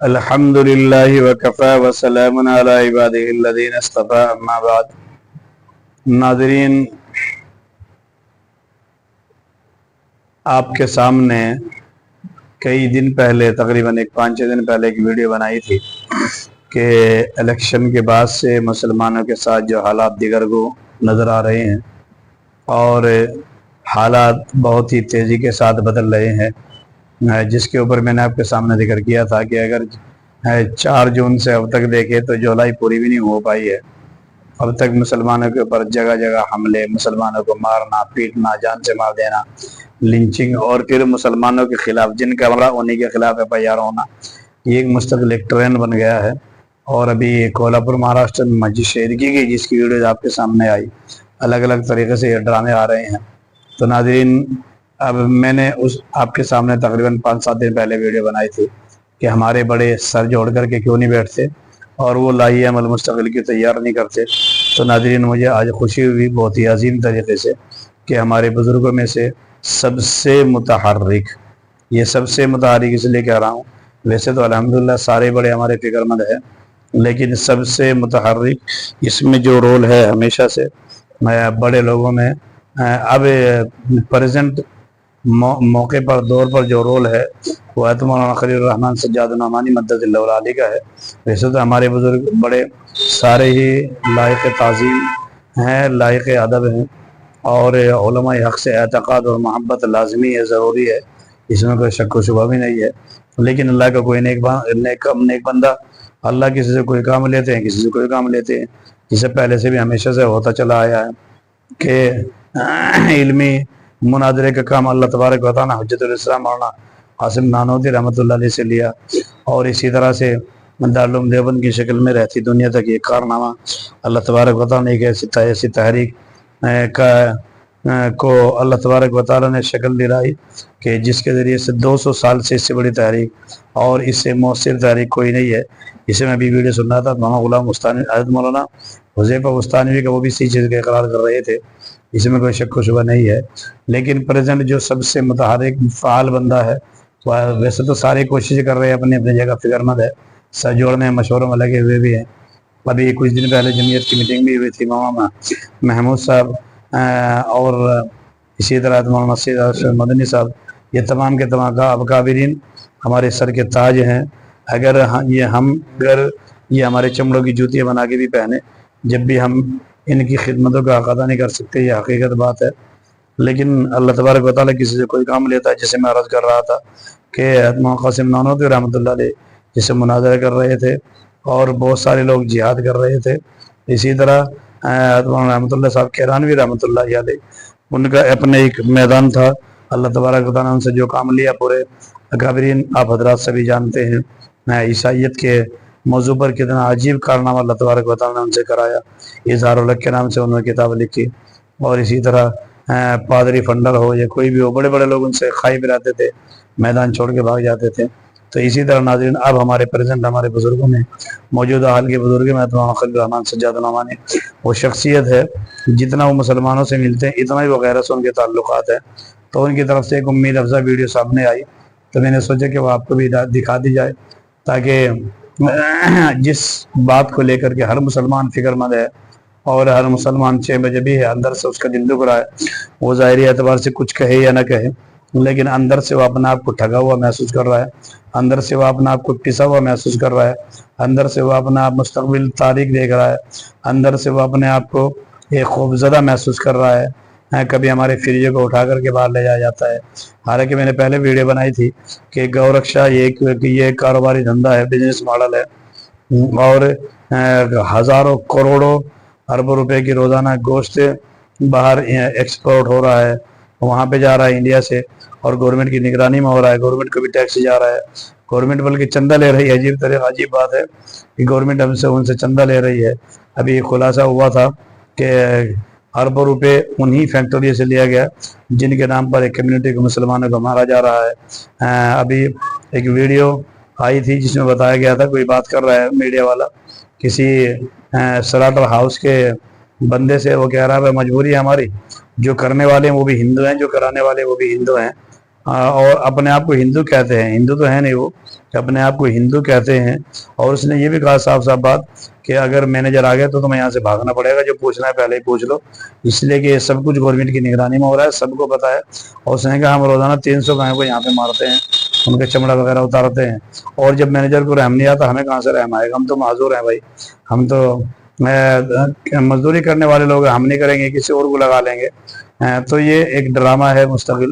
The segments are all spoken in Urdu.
الحمد للہ وکفی وسلام علی عبادہ الذین اصطفی اما بعد۔ ناظرین، آپ کے سامنے کئی دن پہلے تقریباً 5-6 دن پہلے ایک ویڈیو بنائی تھی کہ الیکشن کے بعد سے مسلمانوں کے ساتھ جو حالات دیگر کو نظر آ رہے ہیں اور حالات بہت ہی تیزی کے ساتھ بدل رہے ہیں، جس کے اوپر میں نے آپ کے سامنے ذکر کیا تھا کہ اگر 4 جون سے اب تک دیکھے تو جولائی پوری بھی نہیں ہو پائی ہے۔ اب تک مسلمانوں کے اوپر جگہ جگہ حملے، مسلمانوں کو مارنا پیٹنا، جان سے مار دینا، لنچنگ، اور پھر مسلمانوں کے خلاف جن کا حملہ انہی کے خلاف FIR ہونا، یہ ایک مستقل ایک ٹرینڈ بن گیا ہے۔ اور ابھی کولہاپور مہاراشٹر میں مسجد شہید کی گئی، جس کی ویڈیوز آپ کے سامنے آئی۔ الگ الگ طریقے سے یہ ڈرامے آ رہے ہیں۔ تو ناظرین، اب میں نے آپ کے سامنے تقریباً 5-7 دن پہلے ویڈیو بنائی تھی کہ ہمارے بڑے سر جوڑ کر کے کیوں نہیں بیٹھتے اور وہ لائحہ عمل مستقل کی تیار نہیں کرتے۔ تو ناظرین، مجھے آج خوشی ہوئی بہت ہی عظیم طریقے سے کہ ہمارے بزرگوں میں سے سب سے متحرک، یہ سب سے متحرک اس لیے کہہ رہا ہوں، ویسے تو الحمدللہ سارے بڑے ہمارے فکر مند ہیں، لیکن سب سے متحرک اس میں جو رول ہے ہمیشہ سے بڑے لوگوں میں اب پریزنٹ موقع پر دور پر جو رول ہے وہ مولانا خلیل الرحمن سجاد النعمانی مدد اللہ علیہ کا ہے۔ ویسے تو ہمارے بزرگ بڑے سارے ہی لائق تعظیم ہیں، لائق ادب ہیں، اور علماء حق سے اعتقاد اور محبت لازمی ہے، ضروری ہے، اس میں کوئی شک و شبہ بھی نہیں ہے۔ لیکن اللہ کا کوئی نیک بندہ، اللہ کسی سے کوئی کام لیتے ہیں، کسی سے کوئی کام لیتے ہیں، جسے پہلے سے بھی ہمیشہ سے ہوتا چلا آیا ہے کہ علمی مناظرے کا کام اللہ تبارک و تعالیٰ حجت الاسلام مولانا قاسم نانوتوی رحمۃ اللہ علیہ سے لیا، اور اسی طرح سے دارالعلوم دیوبند کی شکل میں رہتی دنیا تک یہ کارنامہ اللہ تبارک و تعالیٰ نے ایک ایسی تحریک کو اللہ تبارک و تعالیٰ نے شکل دلائی کہ جس کے ذریعے سے 200 سال سے اس سے بڑی تحریک اور اس سے مؤثر تحریک کوئی نہیں ہے۔ اسے میں ابھی ویڈیو سن رہا تھا، مولانا غلام مستانی حضرت مولانا حذیفہ مستانوی کا وہ بھی اسی چیز کا اقرار کر رہے تھے، اس میں کوئی شک و شبہ نہیں ہے۔ لیکن پریزنٹ جو سب سے متحرک فعال بندہ ہے، ویسے تو سارے کوشش کر رہے ہیں، اپنی اپنی جگہ فکر مند ہے، سر جوڑنے مشوروں میں لگے ہوئے بھی ہیں۔ ابھی کچھ دن پہلے جمعیت کی میٹنگ بھی ہوئی تھی، مولانا محمود صاحب اور اسی طرح مولانا سید مدنی صاحب، یہ تمام کے تمام اکابرین ہمارے سر کے تاج ہیں۔ اگر یہ ہمارے چمڑوں کی جوتیاں بنا کے بھی پہنے، جب بھی ہم ان کی خدمتوں کا ادا نہیں کر سکتے، یہ حقیقت بات ہے۔ لیکن اللہ تبارک و تعالیٰ کسی سے کوئی کام لیتا ہے، جسے میں عرض کر رہا تھا کہ مولانا قاسم نانوتوی رحمۃ اللہ علیہ جسے مناظرہ کر رہے تھے اور بہت سارے لوگ جہاد کر رہے تھے، اسی طرح مولانا رحمۃ اللہ صاحب کیرانوی رحمۃ اللہ علیہ، ان کا اپنے ایک میدان تھا۔ اللہ تبارک و تعالیٰ نے ان سے جو کام لیا، پورے اکابرین آپ حضرات سبھی جانتے ہیں عیسائیت کے موضوع پر کتنا عجیب کارنامہ اللہ تبارک و تعالیٰ نے ان سے کرایا۔ اظہار الحق کے نام سے انہوں نے کتاب لکھی، اور اسی طرح پادری فنڈر ہو یا کوئی بھی ہو، بڑے بڑے لوگ ان سے خائب رہتے تھے، میدان چھوڑ کے بھاگ جاتے تھے۔ تو اسی طرح ناظرین، اب ہمارے پریزنٹ ہمارے بزرگوں میں موجودہ حال کے بزرگ میں مولانا خلیل الرحمن سجاد النعمانی وہ شخصیت ہے، جتنا وہ مسلمانوں سے ملتے ہیں اتنا ہی وغیرہ سے ان کے تعلقات ہیں۔ تو ان کی طرف سے ایک امید افزا ویڈیو سامنے آئی، تو میں نے سوچا کہ وہ آپ کو بھی دکھا دی جائے، تاکہ جس بات کو لے کر کے ہر مسلمان فکر مند ہے اور ہر مسلمان 6 بجے بھی ہے، اندر سے اس کا دل دکھ رہا ہے، وہ ظاہری اعتبار سے کچھ کہے یا نہ کہے، لیکن اندر سے وہ اپنے آپ کو ٹھگا ہوا محسوس کر رہا ہے، اندر سے وہ اپنے آپ کو پسا ہوا محسوس کر رہا ہے، اندر سے وہ اپنا آپ مستقبل تاریخ دیکھ رہا ہے، اندر سے وہ اپنے آپ کو ایک خوفزدہ محسوس کر رہا ہے۔ کبھی ہمارے فریجوں کو اٹھا کر کے باہر لے جایا جاتا ہے، حالانکہ میں نے پہلے ویڈیو بنائی تھی کہ گو رکشا یہ کاروباری دھندا ہے، بزنس ماڈل ہے، اور ہزاروں کروڑوں اربوں روپے کی روزانہ گوشت باہر ایکسپورٹ ہو رہا ہے، وہاں پہ جا رہا ہے انڈیا سے، اور گورنمنٹ کی نگرانی میں ہو رہا ہے، گورنمنٹ کو بھی ٹیکس جا رہا ہے، گورنمنٹ بلکہ چندہ لے رہی ہے۔ عجیب بات ہے کہ گورنمنٹ ان سے چندہ لے رہی ہے۔ ابھی یہ خلاصہ ہوا تھا کہ اربوں روپے انہی فیکٹری سے لیا گیا جن کے نام پر ایک کمیونٹی کو مسلمانوں کو مارا جا رہا ہے۔ ابھی ایک ویڈیو آئی تھی جس میں بتایا گیا تھا، کوئی بات کر رہا ہے میڈیا والا کسی سلاٹر ہاؤس کے بندے سے، وہ کہہ رہا ہے مجبوری ہے ہماری، جو کرنے والے ہیں وہ بھی ہندو ہیں، جو کرانے والے وہ بھی ہندو ہیں، اور اپنے آپ کو ہندو کہتے ہیں، ہندو تو ہے نہیں وہ، اپنے آپ کو ہندو کہتے ہیں، اور اس نے یہ بھی کہا صاف صاف بات کہ اگر مینیجر آ گیا تو تمہیں یہاں سے بھاگنا پڑے گا، جو پوچھنا ہے پہلے ہی پوچھ لو، اس لیے کہ یہ سب کچھ گورنمنٹ کی نگرانی میں ہو رہا ہے، سب کو پتا ہے۔ اور اس نے کہا ہم روزانہ 300 گائوں کو یہاں پہ مارتے ہیں، ان کے چمڑا وغیرہ اتارتے ہیں، اور جب مینیجر کو رحم نہیں آتا ہمیں کہاں سے رحم آئے گا؟ ہم تو معذور ہیں بھائی، ہم تو مزدوری کرنے والے لوگ ہیں، ہم نہیں کریں گے کسی اور کو لگا لیں گے۔ تو یہ ایک ڈرامہ ہے مستقل،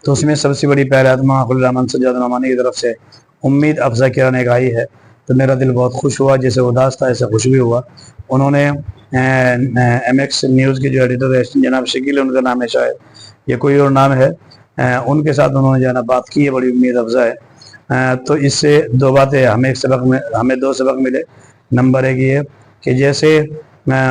تو اس میں سب سے بڑی پہل آتما الرحمن سجاد نعمانی کی طرف سے امید افزا کرنے ایک آئی ہے، تو میرا دل بہت خوش ہوا، جیسے اداس تھا ایسے خوش بھی ہوا۔ انہوں نے ایم ایکس نیوز کے جو ایڈیٹر ہے جناب شکیل ان کا نام ہے، شاید یہ کوئی اور نام ہے، ان کے ساتھ انہوں نے جو ہے نا بات کی ہے، بڑی امید افزا ہے۔ تو اس سے دو باتیں ہمیں دو سبق ملے۔ نمبر ایک یہ کہ جیسے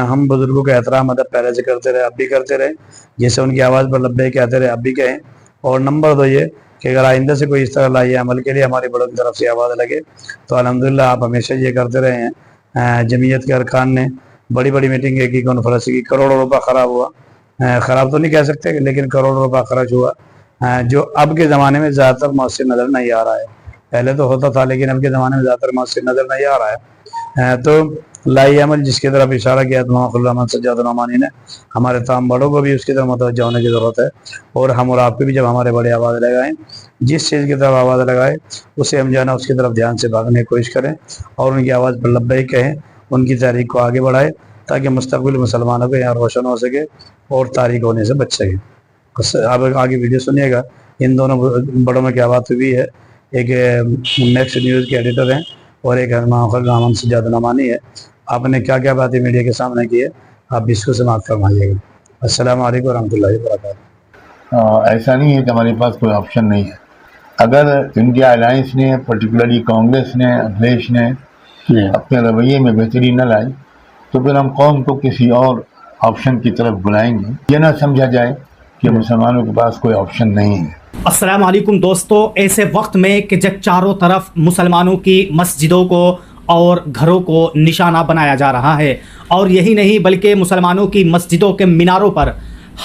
ہم بزرگوں کا احترام ادب پہلے سے کرتے رہے، اب بھی کرتے رہے، جیسے ان کی آواز پر لبیک کہتے رہے اب بھی کہیں۔ اور نمبر دو یہ کہ اگر آئندہ سے کوئی اس طرح لائیے عمل کے لیے ہماری بڑوں کی طرف سے آواز لگے تو الحمدللہ آپ ہمیشہ یہ کرتے رہے ہیں۔ جمعیت کے ارکان نے بڑی بڑی میٹنگیں کی، کانفرنس کی، کروڑوں روپہ خراب ہوا، خراب تو نہیں کہہ سکتے لیکن کروڑوں روپہ خرچ ہوا، جو اب کے زمانے میں زیادہ تر مؤثر نظر نہیں آ رہا ہے۔ پہلے تو ہوتا تھا لیکن اب کے زمانے میں زیادہ تر مؤثر نظر نہیں آ رہا ہے۔ تو لائی عمل جس کی طرف اشارہ کیا تمام الرحمن سجاد نعمانی نے، ہمارے تمام بڑوں کو بھی اس کی طرف متوجہ ہونے کی ضرورت ہے، اور ہم اور آپ کو بھی جب ہمارے بڑے آواز لگائیں، جس چیز کی طرف آواز لگائے اسے ہم جانا اس کی طرف دھیان سے بھاگنے کی کوشش کریں، اور ان کی آواز پر لبیک کہیں، ان کی تحریک کو آگے بڑھائیں تاکہ مستقبل مسلمانوں کو یہاں روشن ہو سکے اور تاریک ہونے سے بچ سکے۔ آپ آگے ویڈیو سنیے گا، ان دونوں بڑوں میں کیا بات ہوئی ہے، ایک میکس نیوز کے ایڈیٹر ہیں اور ایک الرحمن سجاد نعمانی ہے۔ آپ نے کیا کیا باتیں میڈیا کے سامنے کی ہے، آپ بھی اس کو سماعت فرمائیے گا۔ السلام علیکم ورحمۃ اللہ وبرکاتہ۔ ایسا نہیں ہے کہ ہمارے پاس کوئی آپشن نہیں ہے۔ اگر انڈیا الائنس نے، پرٹیکولرلی کانگریس نے، اکھلیش نے اپنے رویے میں بہتری نہ لائی تو پھر ہم قوم کو کسی اور آپشن کی طرف بلائیں گے۔ یہ نہ سمجھا جائے کہ مسلمانوں کے پاس کوئی آپشن نہیں ہے۔ السلام علیکم دوستو، ایسے وقت میں کہ جب چاروں طرف مسلمانوں کی مسجدوں کو اور گھروں کو نشانہ بنایا جا رہا ہے، اور یہی نہیں بلکہ مسلمانوں کی مسجدوں کے میناروں پر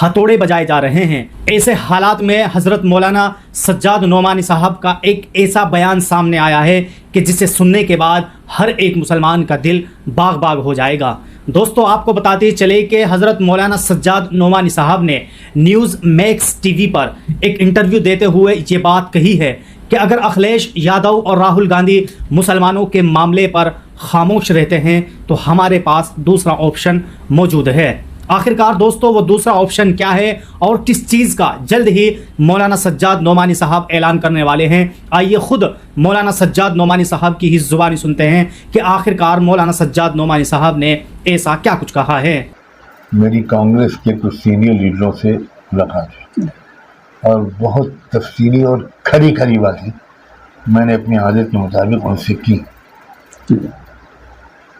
ہتھوڑے بجائے جا رہے ہیں، ایسے حالات میں حضرت مولانا سجاد نعمانی صاحب کا ایک ایسا بیان سامنے آیا ہے کہ جسے سننے کے بعد ہر ایک مسلمان کا دل باغ باغ ہو جائے گا۔ دوستو آپ کو بتاتے چلے کہ حضرت مولانا سجاد نعمانی صاحب نے نیوز میکس ٹی وی پر ایک انٹرویو دیتے ہوئے یہ بات کہی ہے کہ اگر اکھلیش یادو اور راہل گاندھی مسلمانوں کے معاملے پر خاموش رہتے ہیں تو ہمارے پاس دوسرا آپشن موجود ہے۔ آخرکار دوستو وہ دوسرا آپشن کیا ہے اور کس چیز کا جلد ہی مولانا سجاد نعمانی صاحب اعلان کرنے والے ہیں، آئیے خود مولانا سجاد نعمانی صاحب کی ہی زبانی سنتے ہیں کہ آخرکار مولانا سجاد نعمانی صاحب نے ایسا کیا کچھ کہا ہے۔ میری کانگریس کے کچھ سینئر لیڈروں سے ملاقات ہوئی اور بہت تفصیلی اور کھری کھری باتیں میں نے اپنی عادت کے مطابق ان سے کی،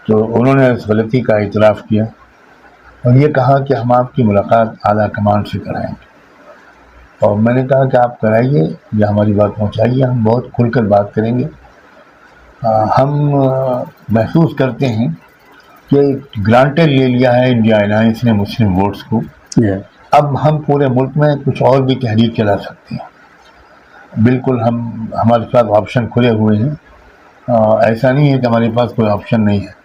تو انہوں نے اس غلطی کا اعتراف کیا اور یہ کہا کہ ہم آپ کی ملاقات اعلیٰ کمان سے کرائیں گے، اور میں نے کہا کہ آپ کرائیے یا ہماری بات پہنچائیے، ہم بہت کھل کر بات کریں گے۔ ہم محسوس کرتے ہیں کہ گرانٹڈ لے لیا ہے انڈیا الائنس نے مسلم ووٹس کو، اب ہم پورے ملک میں کچھ اور بھی تحریک چلا سکتے ہیں۔ بالکل ہمارے پاس آپشن کھلے ہوئے ہیں، ایسا نہیں ہے کہ ہمارے پاس کوئی آپشن نہیں ہے۔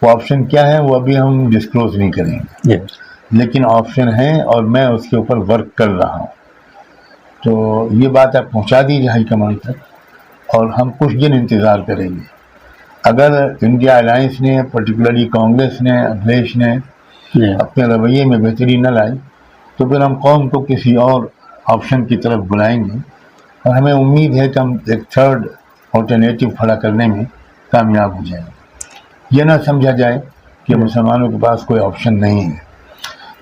وہ آپشن کیا ہے وہ ابھی ہم ڈسکلوز نہیں کریں گے، لیکن آپشن ہے اور میں اس کے اوپر ورک کر رہا ہوں۔ تو یہ بات آپ پہنچا دیجیے ہائی کمان تک اور ہم کچھ دن انتظار کریں گے۔ اگر انڈیا الائنس نے، پرٹیکولرلی کانگریس نے، اکھلیش نے اپنے رویے میں بہتری نہ لائی تو پھر ہم قوم کو کسی اور آپشن کی طرف بلائیں گے، اور ہمیں امید ہے کہ ہم ایک تھرڈ آلٹرنیٹو کھڑا کرنے میں کامیاب ہو جائیں گے۔ یہ نہ سمجھا جائے کہ مسلمانوں کے پاس کوئی آپشن نہیں ہے۔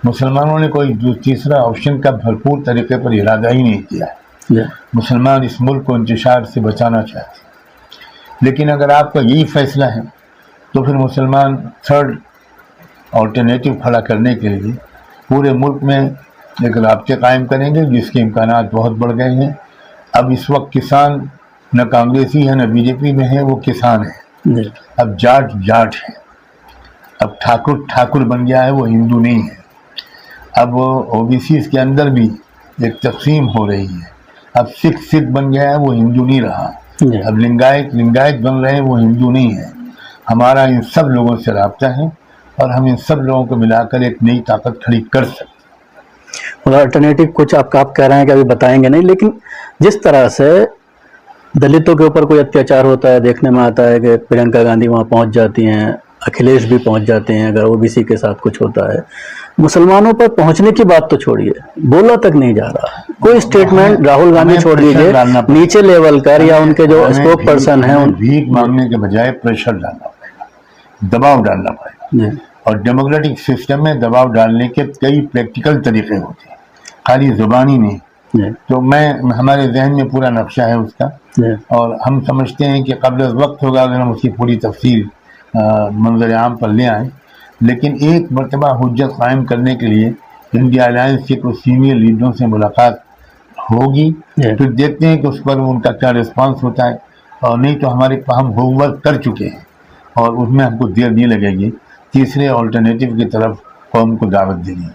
مسلمانوں نے کوئی تیسرا آپشن کا بھرپور طریقے پر ارادہ ہی نہیں کیا ہے۔ مسلمان اس ملک کو انتشار سے بچانا چاہتے ہیں، لیکن اگر آپ کا یہی فیصلہ ہے تو پھر مسلمان تھرڈ آلٹرنیٹو کھڑا کرنے کے لیے پورے ملک میں ایک رابطے قائم کریں گے، جس کے امکانات بہت بڑھ گئے ہیں۔ اب اس وقت کسان نہ کانگریسی ہے نہ بی جے پی میں ہے، وہ کسان ہے۔ اب جاٹ جاٹ ہے، اب ٹھاکر بن گیا ہے، وہ ہندو نہیں ہے۔ اب او بی سیز کے اندر بھی ایک تقسیم ہو رہی ہے، اب سکھ بن گیا ہے، وہ ہندو نہیں رہا. اب لنگایت بن رہے ہیں، وہ ہندو نہیں ہے. ہمارا ان سب لوگوں سے رابطہ ہے اور ہم ان سب لوگوں کو ملا کر ایک نئی طاقت کھڑی کر سکتے. الٹرنیٹو کچھ آپ کہہ رہے ہیں کہ ابھی بتائیں گے نہیں، لیکن جس طرح سے دلتوں کے اوپر کوئی اتیاچار ہوتا ہے، دیکھنے میں آتا ہے کہ پرینکا گاندھی وہاں پہنچ جاتی ہیں، اکھلیش بھی پہنچ جاتے ہیں، اگر OBC کے ساتھ کچھ ہوتا ہے. مسلمانوں پر پہنچنے کی بات تو چھوڑیے، بولا تک نہیں جا رہا. کوئی اسٹیٹمنٹ راہل گاندھی چھوڑ دیجیے، نیچے لیول کر یا ان کے جو اسپوک پرسن ہیں بھیک مانگنے کے بجائے پریشر ڈالنا پڑے گا، دباؤ ڈالنا پڑے گا. اور ڈیموکریٹک سسٹم میں دباؤ ڈالنے کے کئی پریکٹیکل طریقے ہوتے ہیں، خالی زبانی نہیں. تو ہمارے ذہن میں پورا نقشہ ہے اس کا، اور ہم سمجھتے ہیں کہ قبل از وقت ہوگا اگر ہم اس کی پوری تفصیل منظر عام پر لے آئیں. لیکن ایک مرتبہ حجت قائم کرنے کے لیے انڈیا الائنس کے کچھ سینئر لیڈروں سے ملاقات ہوگی، پھر دیکھتے ہیں کہ اس پر ان کا کیا رسپانس ہوتا ہے. اور نہیں تو ہم ہوم ورک کر چکے ہیں اور اس میں ہم کو دیر نہیں لگے گی تیسرے آلٹرنیٹو کی طرف قوم کو دعوت دینی.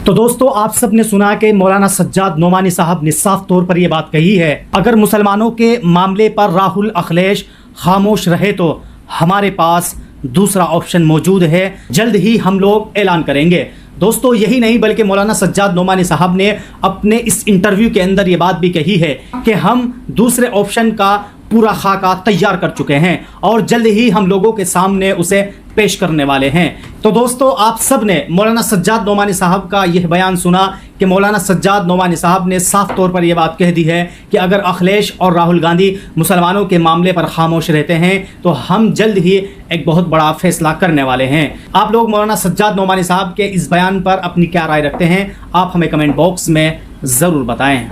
تو دوستو، آپ سب نے سنا کہ مولانا سجاد نعمانی صاحب نے صاف طور پر یہ بات کہی ہے، اگر مسلمانوں کے معاملے پر راہل اکھلیش خاموش رہے تو ہمارے پاس دوسرا آپشن موجود ہے، جلد ہی ہم لوگ اعلان کریں گے. دوستو، یہی نہیں بلکہ مولانا سجاد نعمانی صاحب نے اپنے اس انٹرویو کے اندر یہ بات بھی کہی ہے کہ ہم دوسرے آپشن کا پورا خاکہ تیار کر چکے ہیں اور جلد ہی ہم لوگوں کے سامنے اسے پیش کرنے والے ہیں. تو دوستو، آپ سب نے مولانا سجاد نعمانی صاحب کا یہ بیان سنا کہ مولانا سجاد نعمانی صاحب نے صاف طور پر یہ بات کہہ دی ہے کہ اگر اکھلیش اور راہل گاندھی مسلمانوں کے معاملے پر خاموش رہتے ہیں تو ہم جلد ہی ایک بہت بڑا فیصلہ کرنے والے ہیں. آپ لوگ مولانا سجاد نعمانی صاحب کے اس بیان پر اپنی کیا رائے رکھتے ہیں؟ آپ ہمیں کمنٹ باکس میں ضرور بتائیں.